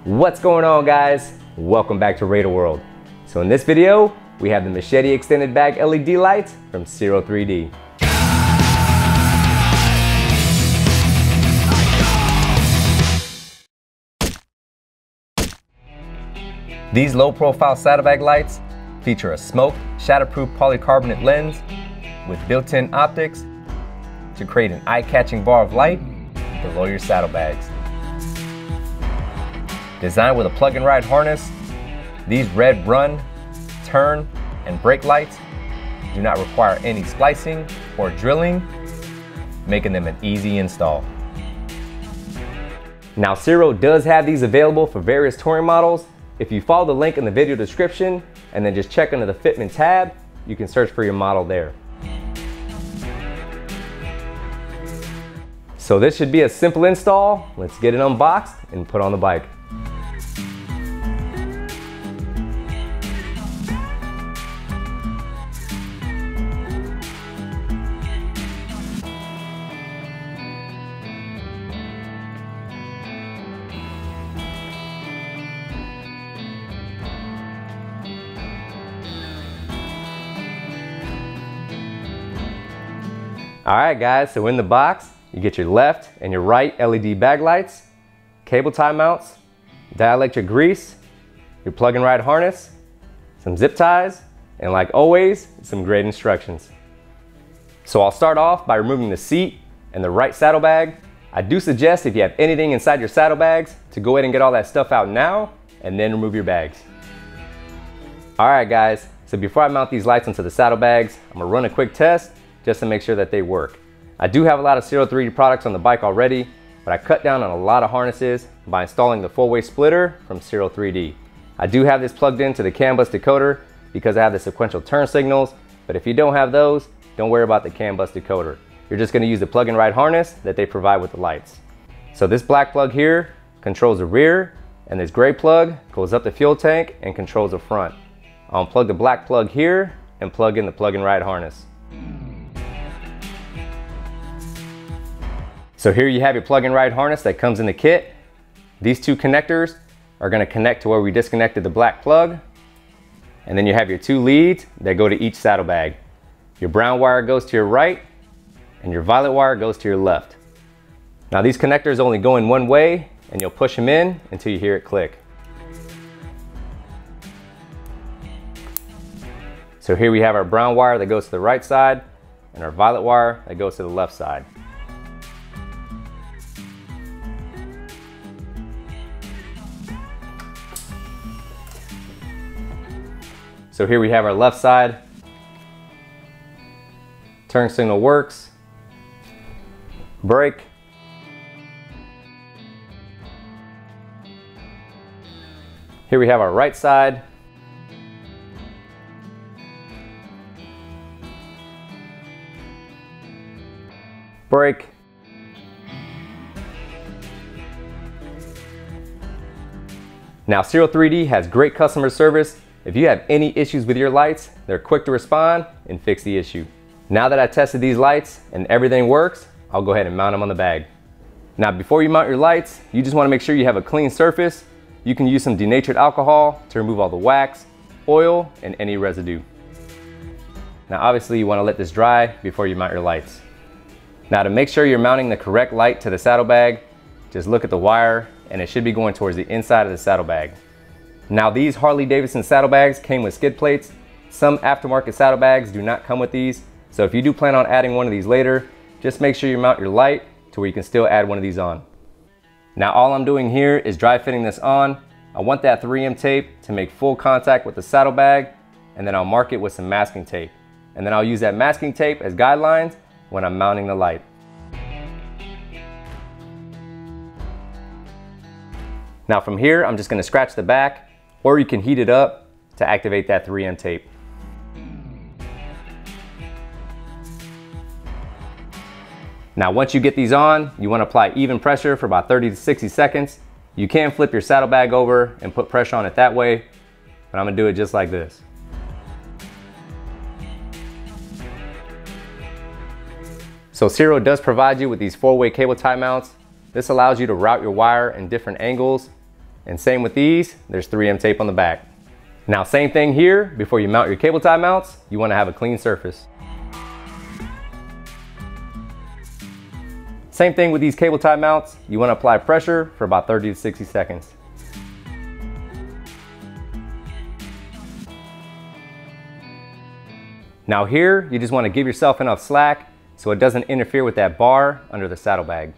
What's going on, guys? Welcome back to Radar World. So in this video, we have the Machete extended bag LED lights from Ciro 3D. These low profile saddlebag lights feature a smoke shatterproof polycarbonate lens with built-in optics to create an eye-catching bar of light below your saddlebags. Designed with a plug-and-ride harness, these red run, turn, and brake lights do not require any splicing or drilling, making them an easy install. Now, Ciro does have these available for various touring models. If you follow the link in the video description and then just check under the Fitment tab, you can search for your model there. So this should be a simple install. Let's get it unboxed and put on the bike. Alright guys, so in the box, you get your left and your right LED bag lights, cable tie mounts, dielectric grease, your plug and ride harness, some zip ties, and like always, some great instructions. So I'll start off by removing the seat and the right saddlebag. I do suggest if you have anything inside your saddlebags to go ahead and get all that stuff out now and then remove your bags. Alright guys, so before I mount these lights onto the saddlebags, I'm gonna run a quick test just to make sure that they work. I do have a lot of Ciro 3D products on the bike already, but I cut down on a lot of harnesses by installing the 4-way splitter from Ciro 3D. I do have this plugged into the CAN bus decoder because I have the sequential turn signals, but if you don't have those, don't worry about the CAN bus decoder. You're just gonna use the plug and ride harness that they provide with the lights. So this black plug here controls the rear, and this gray plug goes up the fuel tank and controls the front. I'll unplug the black plug here and plug in the plug and ride harness. So here you have your plug and ride harness that comes in the kit. These two connectors are going to connect to where we disconnected the black plug. And then you have your two leads that go to each saddlebag. Your brown wire goes to your right and your violet wire goes to your left. Now these connectors only go in one way and you'll push them in until you hear it click. So here we have our brown wire that goes to the right side and our violet wire that goes to the left side. So here we have our left side. Turn signal works. Brake. Here we have our right side. Brake. Now Ciro 3D has great customer service. If you have any issues with your lights, they're quick to respond and fix the issue. Now that I tested these lights and everything works, I'll go ahead and mount them on the bag. Now before you mount your lights, you just want to make sure you have a clean surface. You can use some denatured alcohol to remove all the wax, oil, and any residue. Now obviously you want to let this dry before you mount your lights. Now to make sure you're mounting the correct light to the saddlebag, just look at the wire and it should be going towards the inside of the saddlebag. Now these Harley-Davidson saddlebags came with skid plates. Some aftermarket saddlebags do not come with these. So if you do plan on adding one of these later, just make sure you mount your light to where you can still add one of these on. Now all I'm doing here is dry fitting this on. I want that 3M tape to make full contact with the saddlebag, and then I'll mark it with some masking tape. And then I'll use that masking tape as guidelines when I'm mounting the light. Now from here, I'm just gonna scratch the back, or you can heat it up to activate that 3M tape. Now once you get these on, you want to apply even pressure for about 30 to 60 seconds. You can flip your saddlebag over and put pressure on it that way, but I'm gonna do it just like this. So Ciro does provide you with these 4-way cable tie mounts. This allows you to route your wire in different angles. And same with these, there's 3M tape on the back. Now same thing here, before you mount your cable tie mounts, you want to have a clean surface. Same thing with these cable tie mounts, you want to apply pressure for about 30 to 60 seconds. Now here, you just want to give yourself enough slack so it doesn't interfere with that bar under the saddlebag.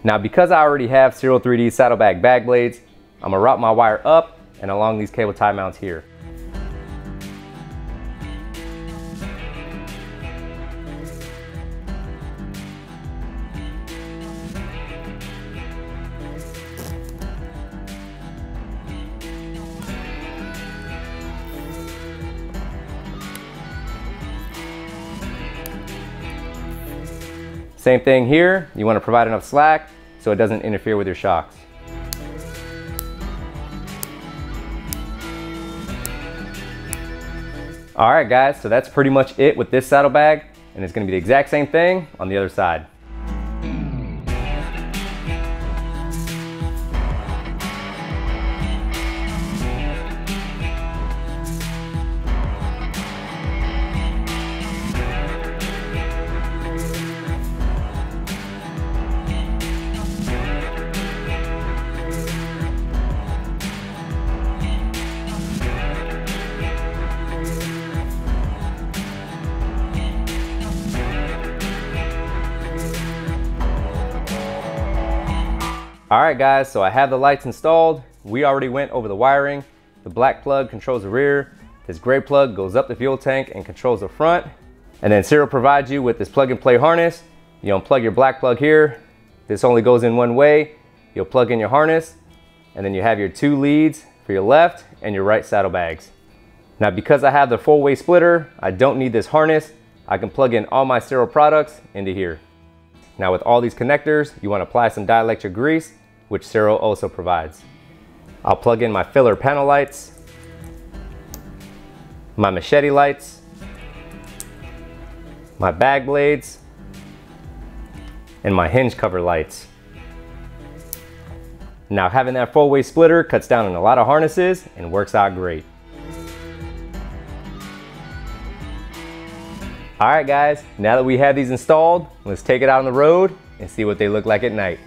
Now because I already have Cyril 3D saddlebag bag blades, I'm gonna route my wire up and along these cable tie mounts here. Same thing here, you want to provide enough slack so it doesn't interfere with your shocks. Alright guys, so that's pretty much it with this saddlebag, and it's going to be the exact same thing on the other side. Alright guys, so I have the lights installed. We already went over the wiring. The black plug controls the rear. This gray plug goes up the fuel tank and controls the front. And then Cyril provides you with this plug and play harness. You unplug your black plug here. This only goes in one way. You'll plug in your harness, and then you have your 2 leads for your left and your right saddlebags. Now because I have the 4-way splitter, I don't need this harness. I can plug in all my Cyril products into here. Now with all these connectors, you want to apply some dielectric grease, which Cyril also provides. I'll plug in my filler panel lights, my Machete lights, my bag blades, and my hinge cover lights. Now having that 4-way splitter cuts down on a lot of harnesses and works out great. Alright guys, now that we have these installed, let's take it out on the road and see what they look like at night.